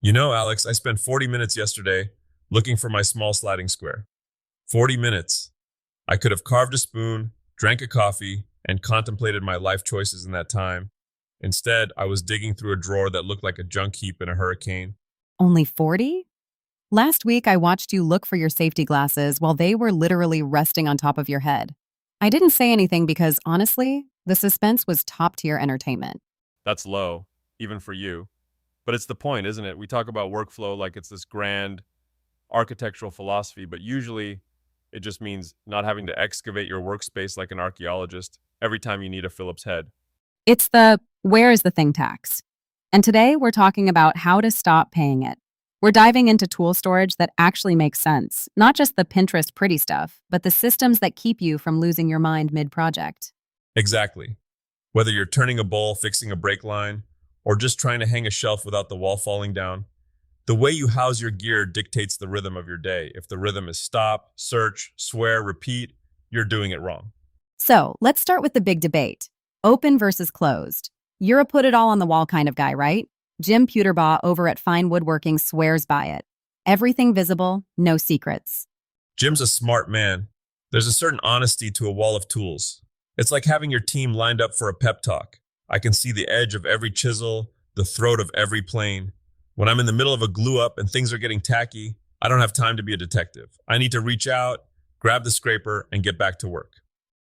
Alex, I spent 40 minutes yesterday looking for my small sliding square. 40 minutes. I could have carved a spoon, drank a coffee, and contemplated my life choices in that time. Instead, I was digging through a drawer that looked like a junk heap in a hurricane. Only 40? Last week, I watched you look for your safety glasses while they were literally resting on top of your head. I didn't say anything because, honestly, the suspense was top tier entertainment. That's low, even for you. But it's the point, isn't it? We talk about workflow like it's this grand architectural philosophy, but usually it just means not having to excavate your workspace like an archaeologist every time you need a Phillips head. It's the where is the thing tax. And today, we're talking about how to stop paying it. We're diving into tool storage that actually makes sense, not just the Pinterest pretty stuff, but the systems that keep you from losing your mind mid project. Exactly. Whether you're turning a bowl, fixing a brake line, or just trying to hang a shelf without the wall falling down, the way you house your gear dictates the rhythm of your day. If the rhythm is stop, search, swear, repeat, you're doing it wrong. So let's start with the big debate open versus closed. You're a put it all on the wall kind of guy, right? Jim Puterbaugh over at Fine Woodworking swears by it. Everything visible, no secrets. Jim's a smart man. There's a certain honesty to a wall of tools. It's like having your team lined up for a pep talk. I can see the edge of every chisel, the throat of every plane. When I'm in the middle of a glue up and things are getting tacky, I don't have time to be a detective. I need to reach out, grab the scraper, and get back to work.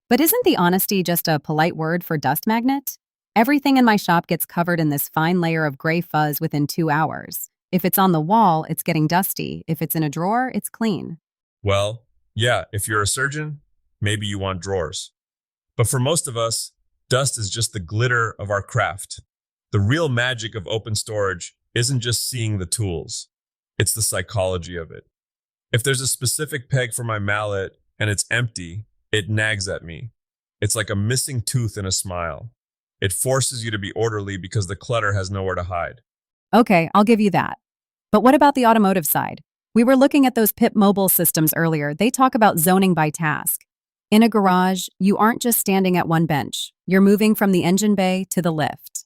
But isn't the honesty just a polite word for dust magnet? Everything in my shop gets covered in this fine layer of gray fuzz within 2 hours. If it's on the wall, it's getting dusty. If it's in a drawer, it's clean. Well, yeah, if you're a surgeon, maybe you want drawers. But for most of us, dust is just the glitter of our craft. The real magic of open storage isn't just seeing the tools, it's the psychology of it. If there's a specific peg for my mallet and it's empty, it nags at me. It's like a missing tooth in a smile. It forces you to be orderly because the clutter has nowhere to hide. Okay, I'll give you that. But what about the automotive side? We were looking at those PIP mobile systems earlier. They talk about zoning by task. In a garage, you aren't just standing at one bench. You're moving from the engine bay to the lift.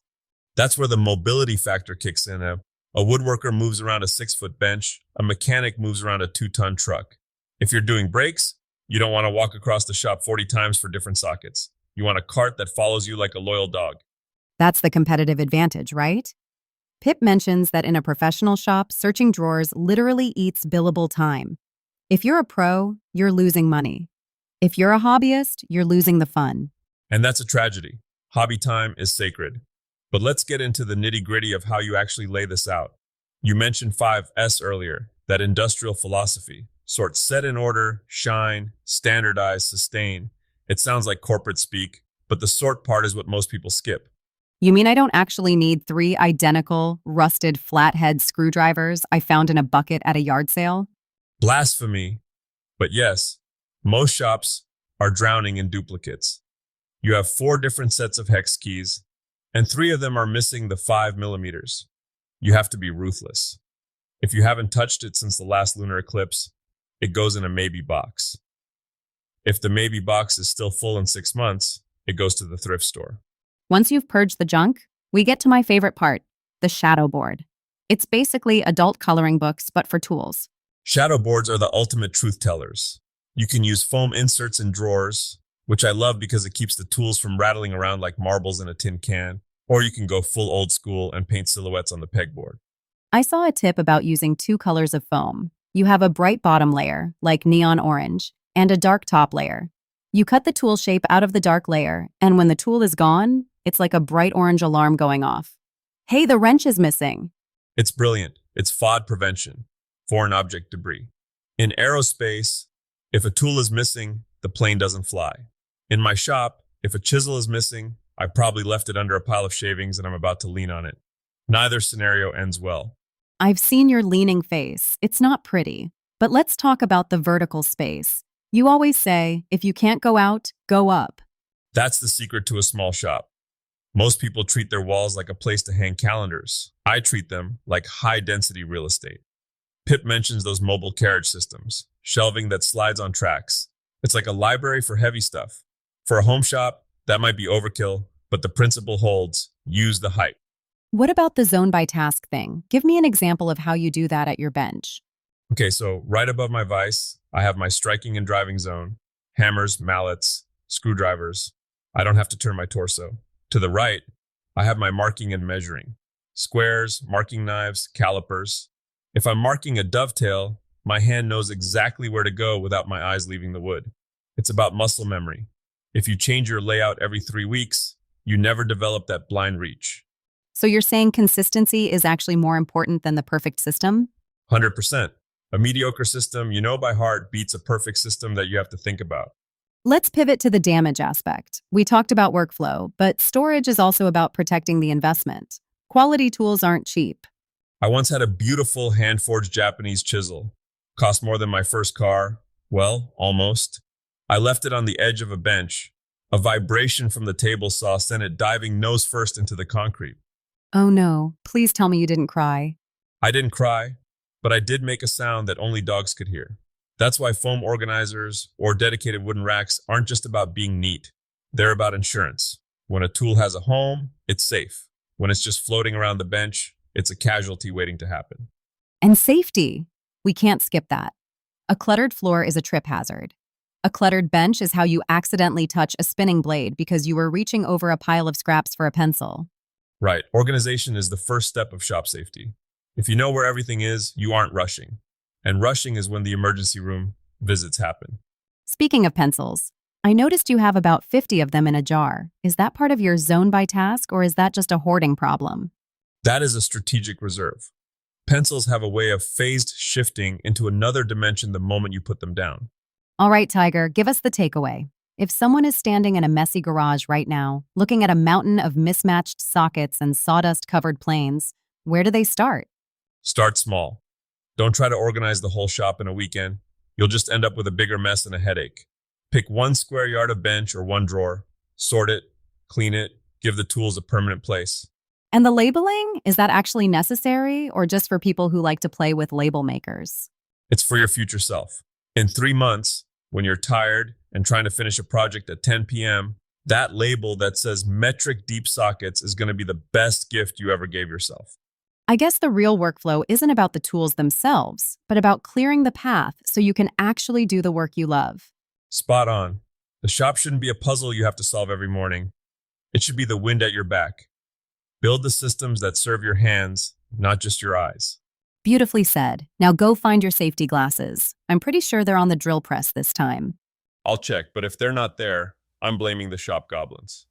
That's where the mobility factor kicks in. A woodworker moves around a 6-foot bench, a mechanic moves around a 2-ton truck. If you're doing brakes, you don't want to walk across the shop 40 times for different sockets. You want a cart that follows you like a loyal dog. That's the competitive advantage, right? Pip mentions that in a professional shop, searching drawers literally eats billable time. If you're a pro, you're losing money. If you're a hobbyist, you're losing the fun. And that's a tragedy. Hobby time is sacred. But let's get into the nitty-gritty of how you actually lay this out. You mentioned 5S earlier, that industrial philosophy. Sort set in order, shine, standardize, sustain. It sounds like corporate speak, but the sort part is what most people skip. You mean I don't actually need 3 identical, rusted flathead screwdrivers I found in a bucket at a yard sale? Blasphemy. But yes, most shops are drowning in duplicates. You have 4 different sets of hex keys, and 3 of them are missing the 5 millimeters. You have to be ruthless. If you haven't touched it since the last lunar eclipse, it goes in a maybe box. If the maybe box is still full in 6 months, it goes to the thrift store. Once you've purged the junk, we get to my favorite part, the shadow board. It's basically adult coloring books, but for tools. Shadow boards are the ultimate truth tellers. You can use foam inserts in drawers, which I love because it keeps the tools from rattling around like marbles in a tin can, or you can go full old school and paint silhouettes on the pegboard. I saw a tip about using 2 colors of foam. You have a bright bottom layer, like neon orange, and a dark top layer. You cut the tool shape out of the dark layer, and when the tool is gone, it's like a bright orange alarm going off. Hey, the wrench is missing. It's brilliant. It's FOD prevention, foreign object debris. In aerospace, if a tool is missing, the plane doesn't fly. In my shop, if a chisel is missing, I probably left it under a pile of shavings and I'm about to lean on it. Neither scenario ends well. I've seen your leaning face. It's not pretty. But let's talk about the vertical space. You always say, if you can't go out, go up. That's the secret to a small shop. Most people treat their walls like a place to hang calendars. I treat them like high-density real estate. Pip mentions those mobile carriage systems, shelving that slides on tracks. It's like a library for heavy stuff. For a home shop, that might be overkill, but the principle holds: use the height. What about the zone by task thing? Give me an example of how you do that at your bench. Okay, so right above my vise, I have my striking and driving zone, hammers, mallets, screwdrivers. I don't have to turn my torso. To the right, I have my marking and measuring, squares, marking knives, calipers. If I'm marking a dovetail, my hand knows exactly where to go without my eyes leaving the wood. It's about muscle memory. If you change your layout every 3 weeks, you never develop that blind reach. So you're saying consistency is actually more important than the perfect system? 100%. A mediocre system you know by heart beats a perfect system that you have to think about. Let's pivot to the damage aspect. We talked about workflow, but storage is also about protecting the investment. Quality tools aren't cheap. I once had a beautiful hand-forged Japanese chisel. Cost more than my first car. Well, almost. I left it on the edge of a bench. A vibration from the table saw sent it diving nose first into the concrete. Oh no, please tell me you didn't cry. I didn't cry, but I did make a sound that only dogs could hear. That's why foam organizers or dedicated wooden racks aren't just about being neat. They're about insurance. When a tool has a home, it's safe. When it's just floating around the bench, it's a casualty waiting to happen. And safety. We can't skip that. A cluttered floor is a trip hazard. A cluttered bench is how you accidentally touch a spinning blade because you were reaching over a pile of scraps for a pencil. Right, organization is the first step of shop safety. If you know where everything is, you aren't rushing. And rushing is when the emergency room visits happen. Speaking of pencils, I noticed you have about 50 of them in a jar. Is that part of your zone by task, or is that just a hoarding problem? That is a strategic reserve. Pencils have a way of phased shifting into another dimension the moment you put them down. All right, Tiger, give us the takeaway. If someone is standing in a messy garage right now, looking at a mountain of mismatched sockets and sawdust-covered planes, where do they start? Start small. Don't try to organize the whole shop in a weekend. You'll just end up with a bigger mess and a headache. Pick 1 square yard of bench or 1 drawer, sort it, clean it, give the tools a permanent place. And the labeling, is that actually necessary or just for people who like to play with label makers? It's for your future self. In 3 months, when you're tired and trying to finish a project at 10 p.m., that label that says metric deep sockets is going to be the best gift you ever gave yourself. I guess the real workflow isn't about the tools themselves, but about clearing the path so you can actually do the work you love. Spot on. The shop shouldn't be a puzzle you have to solve every morning. It should be the wind at your back. Build the systems that serve your hands, not just your eyes. Beautifully said. Now go find your safety glasses. I'm pretty sure they're on the drill press this time. I'll check, but if they're not there, I'm blaming the shop goblins.